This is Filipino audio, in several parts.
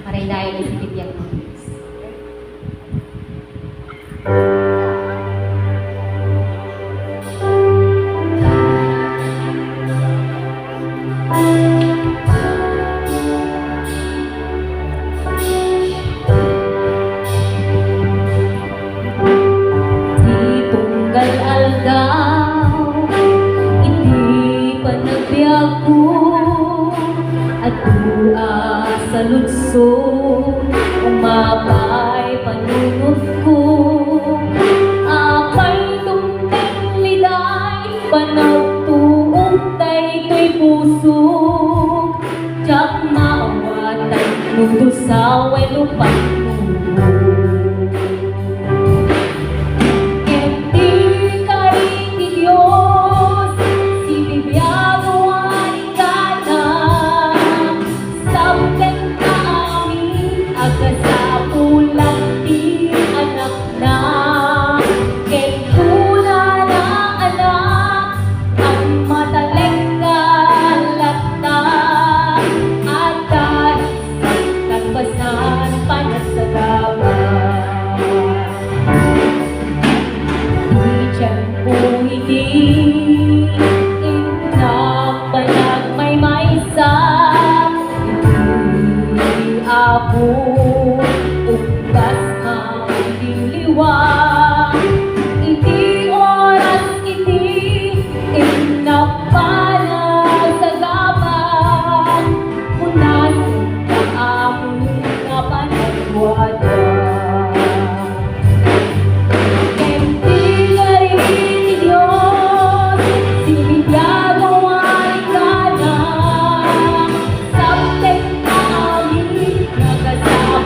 Marindayan ni si Vivian Nunes. Di tunggal aldaw, hindi pa nagbiyago, at dua sa lunsod, umabay panunod ko. Apay tumting liday, panaw tuong tay ko'y puso. Diyak maawatan, mundo sa welupan mo. Ako ugdas ang diliwa, iti oras iti inapanag sa gabang, unas na aming kapanagwada.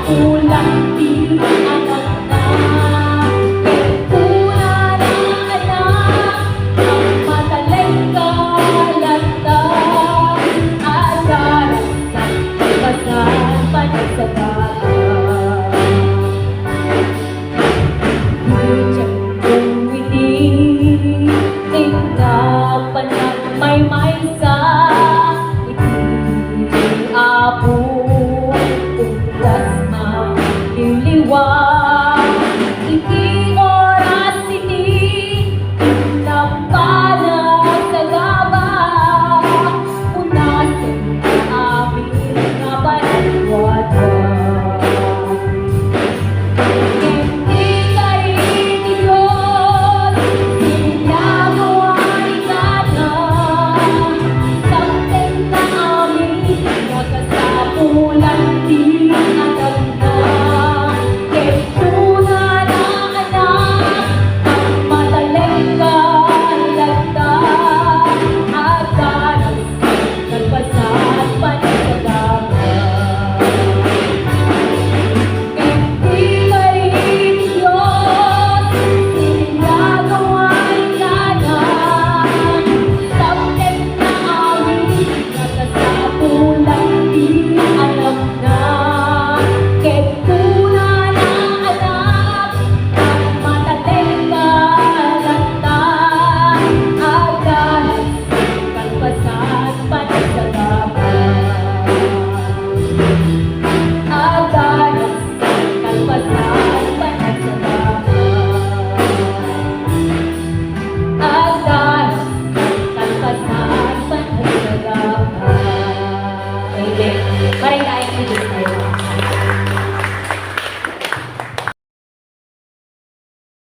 Ulang